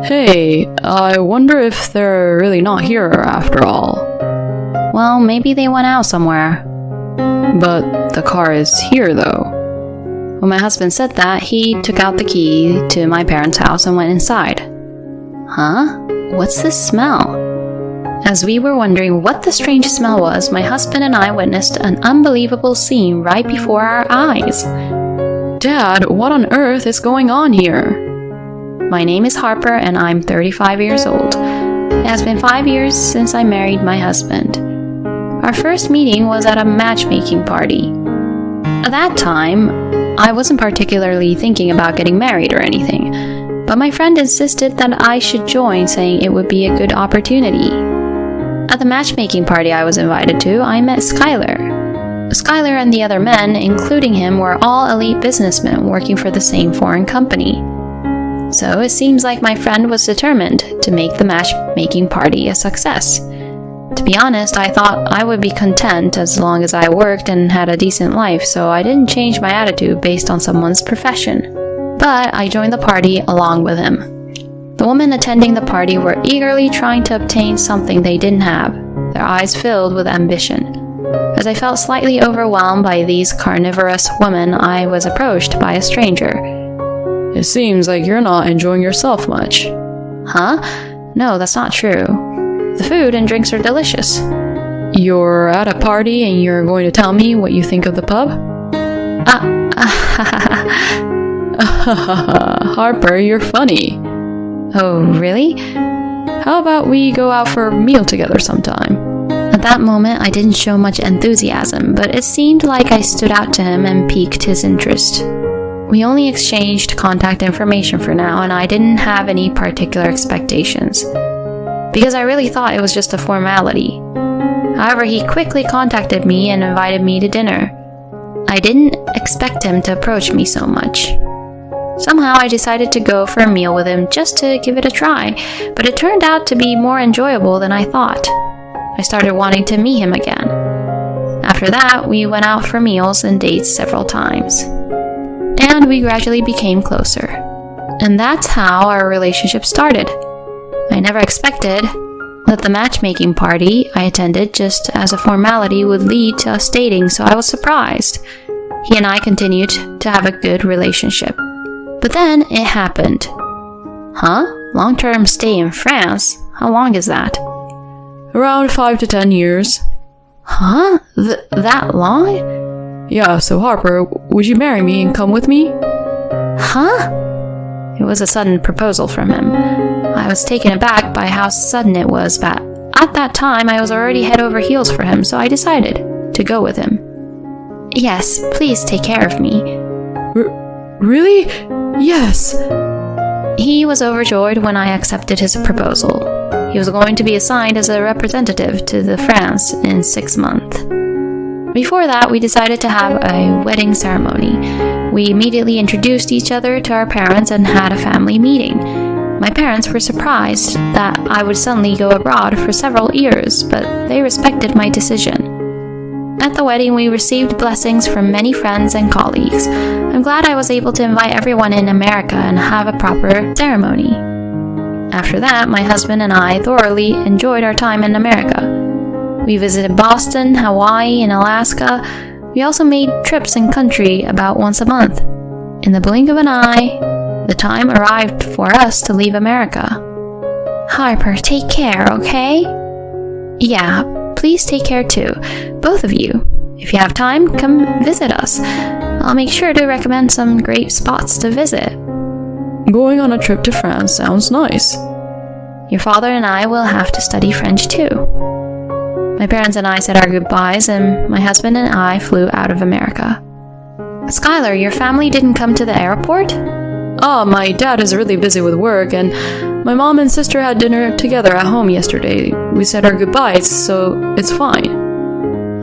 Hey, I wonder if they're really not here after all. Well, maybe they went out somewhere. But the car is here, though. When my husband said that, he took out the key to my parents' house and went inside. Huh? What's this smell? As we were wondering what the strange smell was, my husband and I witnessed an unbelievable scene right before our eyes. Dad, what on earth is going on here? My name is Harper and I'm 35 years old. It has been 5 years since I married my husband. Our first meeting was at a matchmaking party. At that time, I wasn't particularly thinking about getting married or anything, but my friend insisted that I should join, saying it would be a good opportunity. At the matchmaking party I was invited to, I met Skylar. Skylar and the other men, including him, were all elite businessmen working for the same foreign company. So it seems like my friend was determined to make the matchmaking party a success. To be honest, I thought I would be content as long as I worked and had a decent life, so I didn't change my attitude based on someone's profession. But I joined the party along with him. The women attending the party were eagerly trying to obtain something they didn't have, their eyes filled with ambition. As I felt slightly overwhelmed by these carnivorous women, I was approached by a stranger. It seems like you're not enjoying yourself much. Huh? No, that's not true. The food and drinks are delicious. You're at a party and you're going to tell me what you think of the pub? Harper, you're funny. Oh, really? How about we go out for a meal together sometime? At that moment, I didn't show much enthusiasm, but it seemed like I stood out to him and piqued his interest. We only exchanged contact information for now, and I didn't have any particular expectations, because I really thought it was just a formality. However, he quickly contacted me and invited me to dinner. I didn't expect him to approach me so much. Somehow I decided to go for a meal with him just to give it a try, but it turned out to be more enjoyable than I thought. I started wanting to meet him again. After that, we went out for meals and dates several times. And we gradually became closer. And that's how our relationship started. I never expected that the matchmaking party I attended just as a formality would lead to us dating, so I was surprised. He and I continued to have a good relationship. But then it happened. Huh? Long-term stay in France? How long is that? Around 5 to 10 years. Huh? That long? Yeah, so Harper, would you marry me and come with me? Huh? It was a sudden proposal from him. I was taken aback by how sudden it was, but at that time I was already head over heels for him, so I decided to go with him. Yes, please take care of me. Really? Yes. He was overjoyed when I accepted his proposal. He was going to be assigned as a representative to the France in 6 months. Before that, we decided to have a wedding ceremony. We immediately introduced each other to our parents and had a family meeting. My parents were surprised that I would suddenly go abroad for several years, but they respected my decision. At the wedding, we received blessings from many friends and colleagues. I'm glad I was able to invite everyone in America and have a proper ceremony. After that, my husband and I thoroughly enjoyed our time in America. We visited Boston, Hawaii, and Alaska. We also made trips in country about once a month. In the blink of an eye, the time arrived for us to leave America. Harper, take care, okay? Yeah, please take care too, both of you. If you have time, come visit us. I'll make sure to recommend some great spots to visit. Going on a trip to France sounds nice. Your father and I will have to study French too. My parents and I said our goodbyes, and my husband and I flew out of America. Skylar, your family didn't come to the airport? My dad is really busy with work, and my mom and sister had dinner together at home yesterday. We said our goodbyes, so it's fine.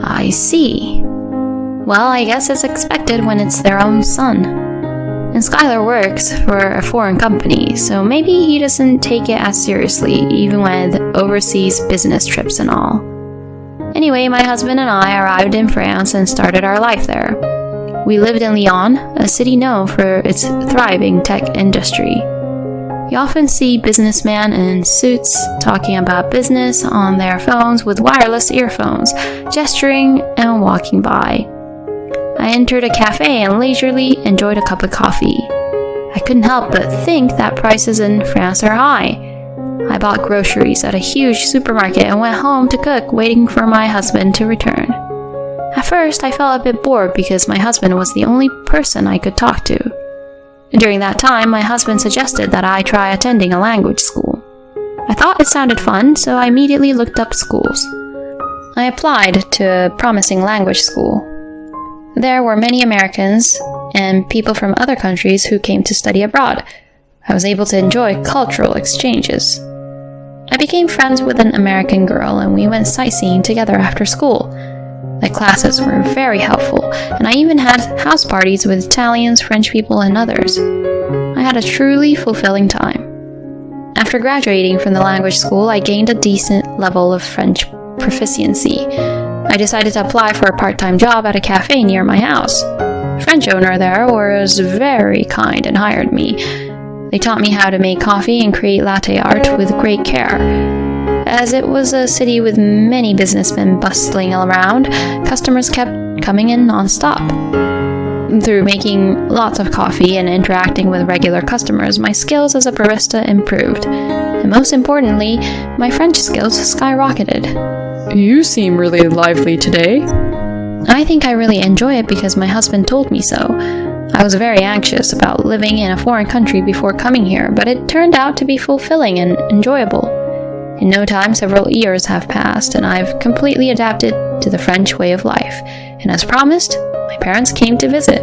I see. Well, I guess it's expected when it's their own son. And Skylar works for a foreign company, so maybe he doesn't take it as seriously, even with overseas business trips and all. Anyway, my husband and I arrived in France and started our life there. We lived in Lyon, a city known for its thriving tech industry. You often see businessmen in suits talking about business on their phones with wireless earphones, gesturing and walking by. I entered a cafe and leisurely enjoyed a cup of coffee. I couldn't help but think that prices in France are high. I bought groceries at a huge supermarket and went home to cook, waiting for my husband to return. At first, I felt a bit bored because my husband was the only person I could talk to. During that time, my husband suggested that I try attending a language school. I thought it sounded fun, so I immediately looked up schools. I applied to a promising language school. There were many Americans and people from other countries who came to study abroad. I was able to enjoy cultural exchanges. I became friends with an American girl and we went sightseeing together after school. The classes were very helpful, and I even had house parties with Italians, French people, and others. I had a truly fulfilling time. After graduating from the language school, I gained a decent level of French proficiency. I decided to apply for a part-time job at a cafe near my house. The French owner there was very kind and hired me. They taught me how to make coffee and create latte art with great care. As it was a city with many businessmen bustling around, customers kept coming in non-stop. Through making lots of coffee and interacting with regular customers, my skills as a barista improved. And most importantly, my French skills skyrocketed. You seem really lively today. I think I really enjoy it because my husband told me so. I was very anxious about living in a foreign country before coming here, but it turned out to be fulfilling and enjoyable. In no time, several years have passed, and I've completely adapted to the French way of life. And as promised, my parents came to visit.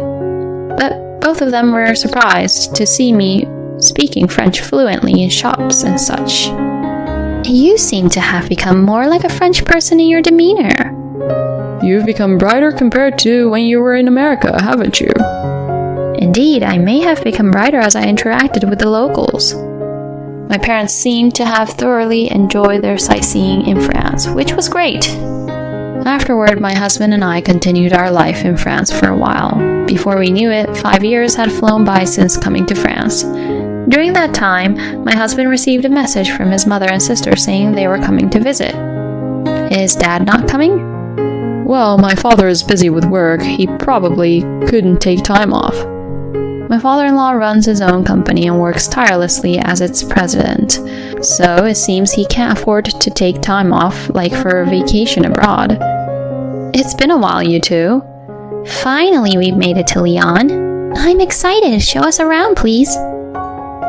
But both of them were surprised to see me speaking French fluently in shops and such. You seem to have become more like a French person in your demeanor. You've become brighter compared to when you were in America, haven't you? Indeed, I may have become brighter as I interacted with the locals. My parents seemed to have thoroughly enjoyed their sightseeing in France, which was great. Afterward, my husband and I continued our life in France for a while. Before we knew it, 5 years had flown by since coming to France. During that time, my husband received a message from his mother and sister saying they were coming to visit. Is Dad not coming? Well, my father is busy with work. He probably couldn't take time off. My father-in-law runs his own company and works tirelessly as its president, so it seems he can't afford to take time off like for a vacation abroad. It's been a while, you two. Finally, we've made it to Lyon. I'm excited. Show us around, please.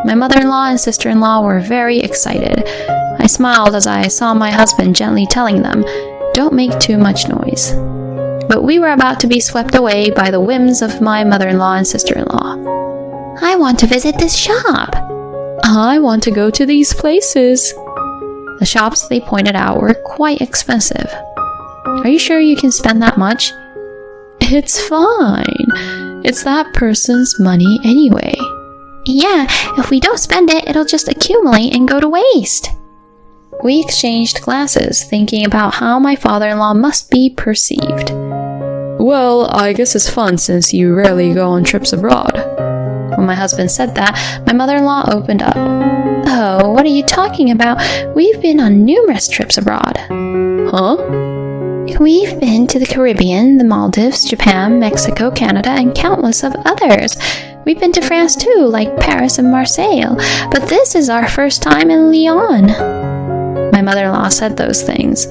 My mother-in-law and sister-in-law were very excited. I smiled as I saw my husband gently telling them, "Don't make too much noise." But we were about to be swept away by the whims of my mother-in-law and sister-in-law. I want to visit this shop. I want to go to these places. The shops they pointed out were quite expensive. Are you sure you can spend that much? It's fine. It's that person's money anyway. Yeah, if we don't spend it, it'll just accumulate and go to waste. We exchanged glances, thinking about how my father-in-law must be perceived. Well, I guess it's fun since you rarely go on trips abroad. When my husband said that, my mother-in-law opened up. Oh, what are you talking about? We've been on numerous trips abroad. Huh? We've been to the Caribbean, the Maldives, Japan, Mexico, Canada, and countless of others. We've been to France too, like Paris and Marseille, but this is our first time in Lyon. My mother-in-law said those things.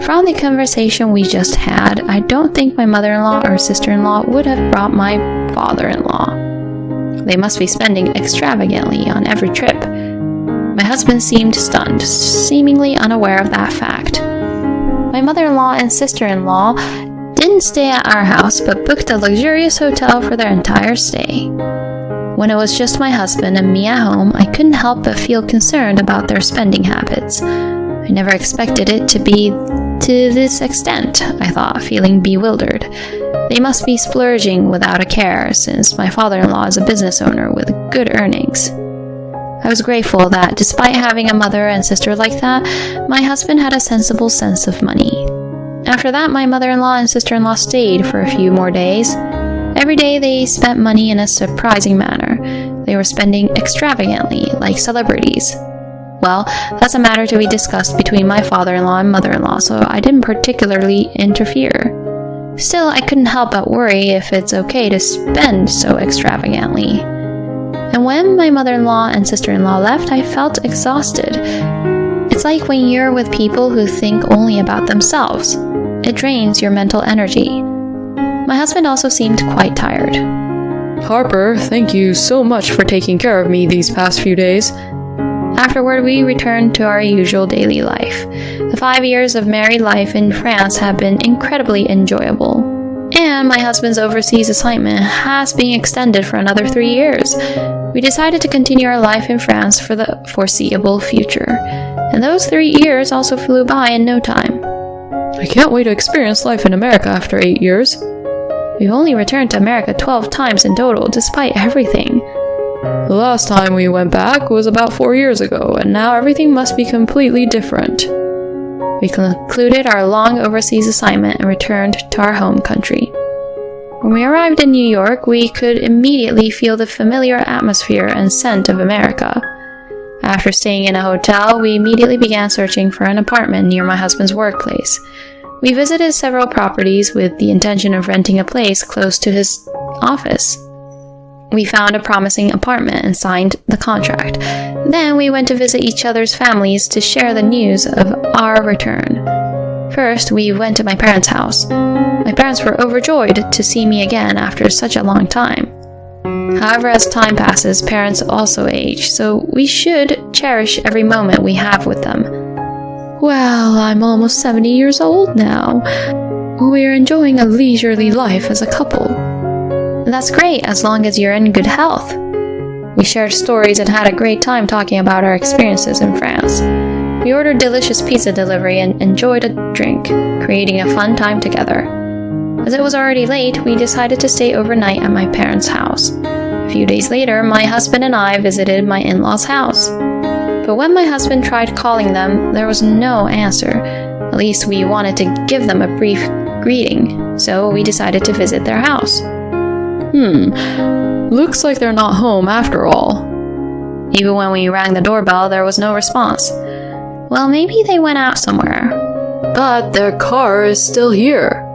From the conversation we just had, I don't think my mother-in-law or sister-in-law would have brought my father-in-law. They must be spending extravagantly on every trip. My husband seemed stunned, seemingly unaware of that fact. My mother-in-law and sister-in-law didn't stay at our house, but booked a luxurious hotel for their entire stay. When it was just my husband and me at home, I couldn't help but feel concerned about their spending habits. I never expected it to be to this extent, I thought, feeling bewildered. They must be splurging without a care, since my father-in-law is a business owner with good earnings. I was grateful that, despite having a mother and sister like that, my husband had a sensible sense of money. After that, my mother-in-law and sister-in-law stayed for a few more days. Every day they spent money in a surprising manner. They were spending extravagantly, like celebrities. Well, that's a matter to be discussed between my father-in-law and mother-in-law, so I didn't particularly interfere. Still, I couldn't help but worry if it's okay to spend so extravagantly. And when my mother-in-law and sister-in-law left, I felt exhausted. It's like when you're with people who think only about themselves. It drains your mental energy. My husband also seemed quite tired. Harper, thank you so much for taking care of me these past few days. Afterward, we returned to our usual daily life. The 5 years of married life in France have been incredibly enjoyable. And my husband's overseas assignment has been extended for another 3 years. We decided to continue our life in France for the foreseeable future. And those 3 years also flew by in no time. I can't wait to experience life in America after 8 years. We've only returned to America 12 times in total, despite everything. The last time we went back was about 4 years ago, and now everything must be completely different. We concluded our long overseas assignment and returned to our home country. When we arrived in New York, we could immediately feel the familiar atmosphere and scent of America. After staying in a hotel, we immediately began searching for an apartment near my husband's workplace. We visited several properties with the intention of renting a place close to his office. We found a promising apartment and signed the contract. Then we went to visit each other's families to share the news of our return. First, we went to my parents' house. My parents were overjoyed to see me again after such a long time. However, as time passes, parents also age, so we should cherish every moment we have with them. Well, I'm almost 70 years old now. We're enjoying a leisurely life as a couple. That's great, as long as you're in good health. We shared stories and had a great time talking about our experiences in France. We ordered delicious pizza delivery and enjoyed a drink, creating a fun time together. As it was already late, we decided to stay overnight at my parents' house. A few days later, my husband and I visited my in-laws' house. But when my husband tried calling them, there was no answer. At least we wanted to give them a brief greeting, so we decided to visit their house. Looks like they're not home after all. Even when we rang the doorbell, there was no response. Well, maybe they went out somewhere. But their car is still here.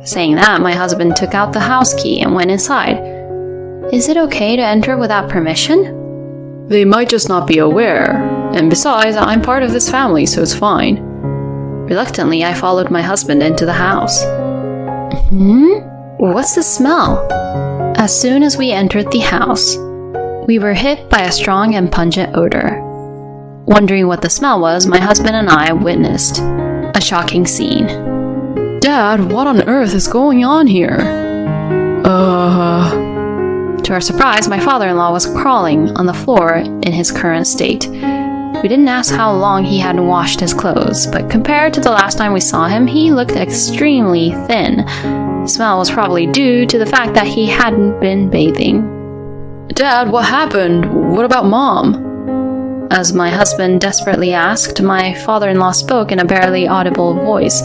Saying that, my husband took out the house key and went inside. Is it okay to enter without permission? They might just not be aware. And besides, I'm part of this family, so it's fine. Reluctantly, I followed my husband into the house. What's the smell? As soon as we entered the house, we were hit by a strong and pungent odor. Wondering what the smell was, my husband and I witnessed a shocking scene. Dad, what on earth is going on here? To our surprise, my father-in-law was crawling on the floor in his current state. We didn't ask how long he hadn't washed his clothes, but compared to the last time we saw him, he looked extremely thin. The smell was probably due to the fact that he hadn't been bathing. Dad, what happened? What about Mom? As my husband desperately asked, my father-in-law spoke in a barely audible voice,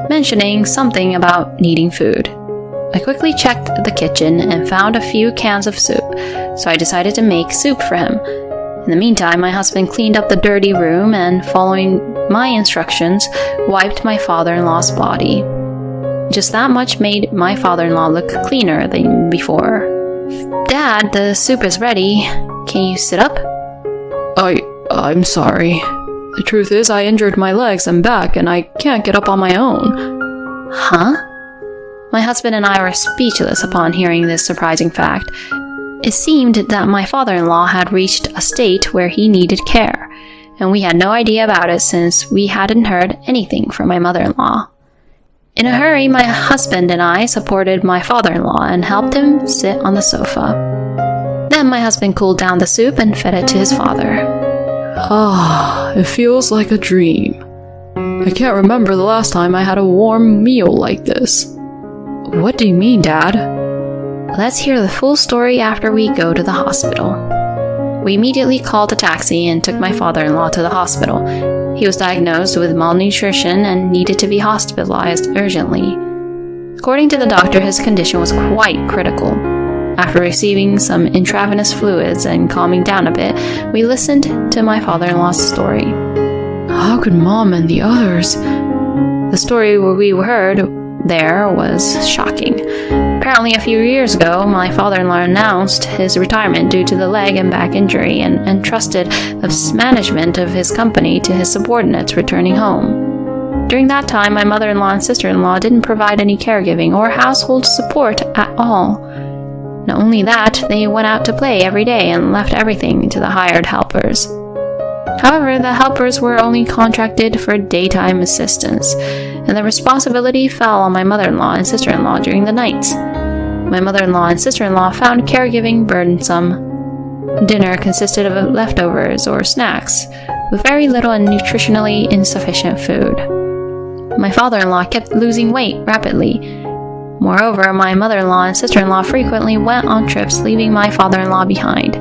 mentioning something about needing food. I quickly checked the kitchen and found a few cans of soup, so I decided to make soup for him. In the meantime, my husband cleaned up the dirty room and, following my instructions, wiped my father-in-law's body. Just that much made my father-in-law look cleaner than before. Dad, the soup is ready. Can you sit up? I'm sorry. The truth is, I injured my legs and back, and I can't get up on my own. Huh? My husband and I were speechless upon hearing this surprising fact. It seemed that my father-in-law had reached a state where he needed care, and we had no idea about it since we hadn't heard anything from my mother-in-law. In a hurry, my husband and I supported my father-in-law and helped him sit on the sofa. Then my husband cooled down the soup and fed it to his father. It feels like a dream. I can't remember the last time I had a warm meal like this. What do you mean, Dad? Let's hear the full story after we go to the hospital. We immediately called a taxi and took my father-in-law to the hospital. He was diagnosed with malnutrition and needed to be hospitalized urgently. According to the doctor, his condition was quite critical. After receiving some intravenous fluids and calming down a bit, we listened to my father-in-law's story. How could Mom and the others? The story we heard there was shocking. Apparently, a few years ago, my father-in-law announced his retirement due to the leg and back injury and entrusted the management of his company to his subordinates returning home. During that time, my mother-in-law and sister-in-law didn't provide any caregiving or household support at all. Not only that, they went out to play every day and left everything to the hired helpers. However, the helpers were only contracted for daytime assistance, and the responsibility fell on my mother-in-law and sister-in-law during the nights. My mother-in-law and sister-in-law found caregiving burdensome. Dinner consisted of leftovers or snacks, with very little and nutritionally insufficient food. My father-in-law kept losing weight rapidly. Moreover, my mother-in-law and sister-in-law frequently went on trips, leaving my father-in-law behind.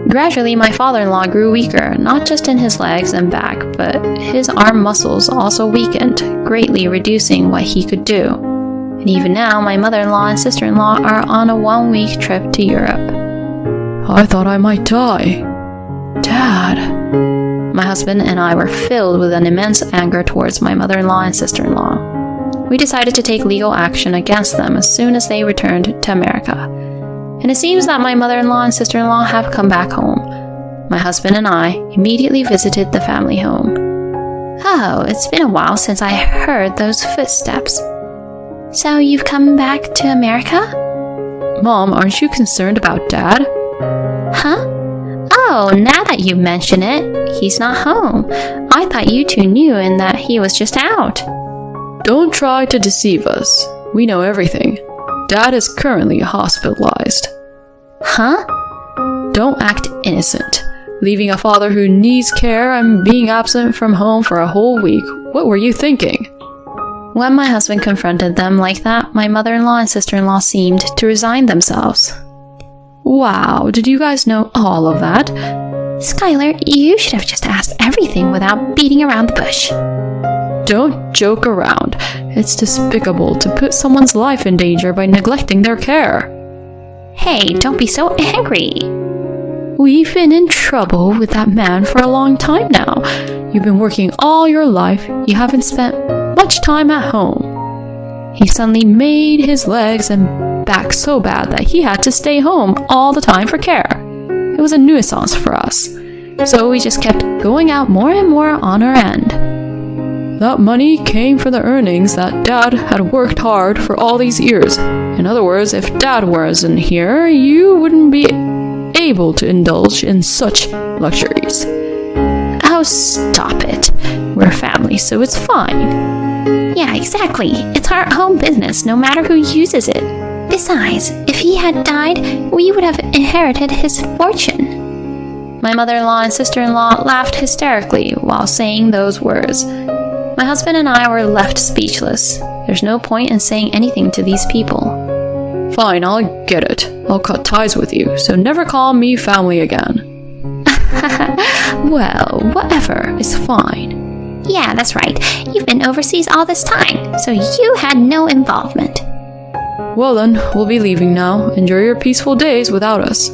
Gradually, my father-in-law grew weaker, not just in his legs and back, but his arm muscles also weakened, greatly reducing what he could do. And even now, my mother-in-law and sister-in-law are on a 1-week trip to Europe. I thought I might die. Dad. My husband and I were filled with an immense anger towards my mother-in-law and sister-in-law. We decided to take legal action against them as soon as they returned to America. And it seems that my mother-in-law and sister-in-law have come back home. My husband and I immediately visited the family home. Oh, it's been a while since I heard those footsteps. So you've come back to America? Mom, aren't you concerned about Dad? Huh? Oh, now that you mention it, he's not home. I thought you two knew and that he was just out. Don't try to deceive us. We know everything. Dad is currently hospitalized. Huh? Don't act innocent. Leaving a father who needs care and being absent from home for a whole week. What were you thinking? When my husband confronted them like that, my mother-in-law and sister-in-law seemed to resign themselves. Wow, did you guys know all of that? Skylar, you should have just asked everything without beating around the bush. Don't joke around. It's despicable to put someone's life in danger by neglecting their care. Hey, don't be so angry. We've been in trouble with that man for a long time now. You've been working all your life. You haven't spent much time at home. He suddenly made his legs and back so bad that he had to stay home all the time for care. It was a nuisance for us. So we just kept going out more and more on our end. That money came from the earnings that Dad had worked hard for all these years. In other words, if Dad wasn't here, you wouldn't be able to indulge in such luxuries. Oh, stop it. We're family, so it's fine. Yeah, exactly. It's our own business, no matter who uses it. Besides, if he had died, we would have inherited his fortune. My mother-in-law and sister-in-law laughed hysterically while saying those words. My husband and I were left speechless. There's no point in saying anything to these people. Fine, I'll get it. I'll cut ties with you, so never call me family again. Well, whatever is fine. Yeah, that's right. You've been overseas all this time, so you had no involvement. Well then, we'll be leaving now. Enjoy your peaceful days without us.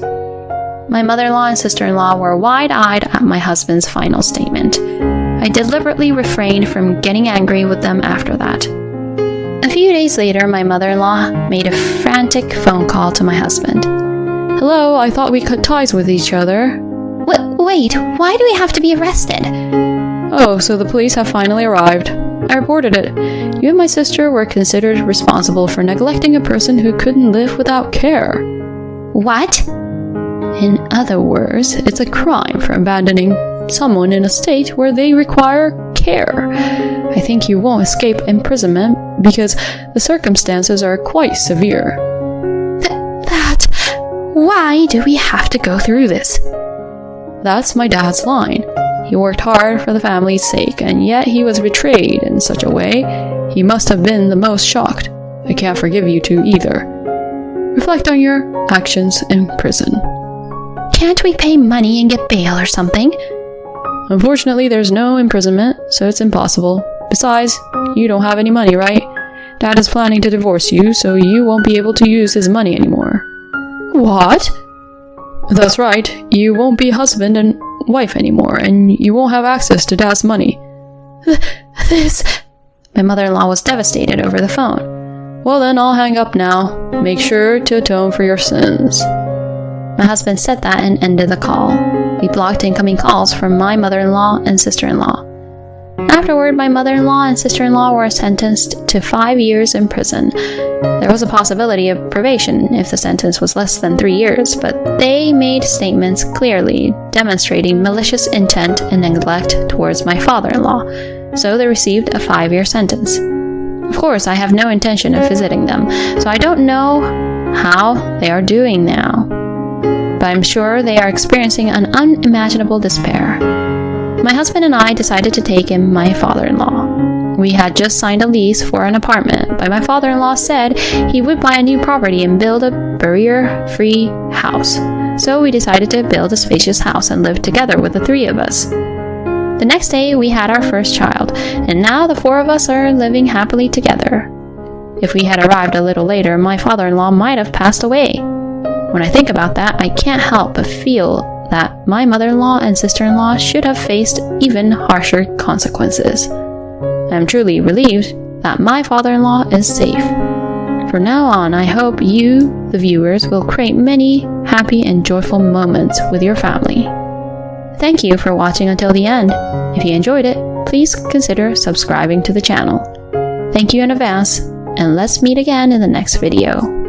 My mother-in-law and sister-in-law were wide-eyed at my husband's final statement. I deliberately refrained from getting angry with them after that. A few days later, my mother-in-law made a frantic phone call to my husband. Hello, I thought we cut ties with each other. Wait, why do we have to be arrested? Oh, so the police have finally arrived. I reported it. You and my sister were considered responsible for neglecting a person who couldn't live without care. What? In other words, it's a crime for abandoning someone in a state where they require care. I think you won't escape imprisonment because the circumstances are quite severe. Why do we have to go through this? That's my dad's line. He worked hard for the family's sake, and yet he was betrayed in such a way. He must have been the most shocked. I can't forgive you two either. Reflect on your actions in prison. Can't we pay money and get bail or something? Unfortunately, there's no imprisonment, so it's impossible. Besides, you don't have any money, right? Dad is planning to divorce you, so you won't be able to use his money anymore. What? That's right, you won't be husband and wife anymore, and you won't have access to Dad's money. This... My mother-in-law was devastated over the phone. Well then, I'll hang up now. Make sure to atone for your sins. My husband said that and ended the call. We blocked incoming calls from my mother-in-law and sister-in-law. Afterward, my mother-in-law and sister-in-law were sentenced to 5 years in prison. There was a possibility of probation if the sentence was less than 3 years, but they made statements clearly demonstrating malicious intent and neglect towards my father-in-law, so they received a 5-year sentence. Of course, I have no intention of visiting them, so I don't know how they are doing now. But I'm sure they are experiencing an unimaginable despair. My husband and I decided to take in my father-in-law. We had just signed a lease for an apartment, but my father-in-law said he would buy a new property and build a barrier-free house. So we decided to build a spacious house and live together with the 3 of us. The next day, we had our first child, and now the 4 of us are living happily together. If we had arrived a little later, my father-in-law might have passed away. When I think about that, I can't help but feel that my mother-in-law and sister-in-law should have faced even harsher consequences. I am truly relieved that my father-in-law is safe. From now on, I hope you, the viewers, will create many happy and joyful moments with your family. Thank you for watching until the end. If you enjoyed it, please consider subscribing to the channel. Thank you in advance, and let's meet again in the next video.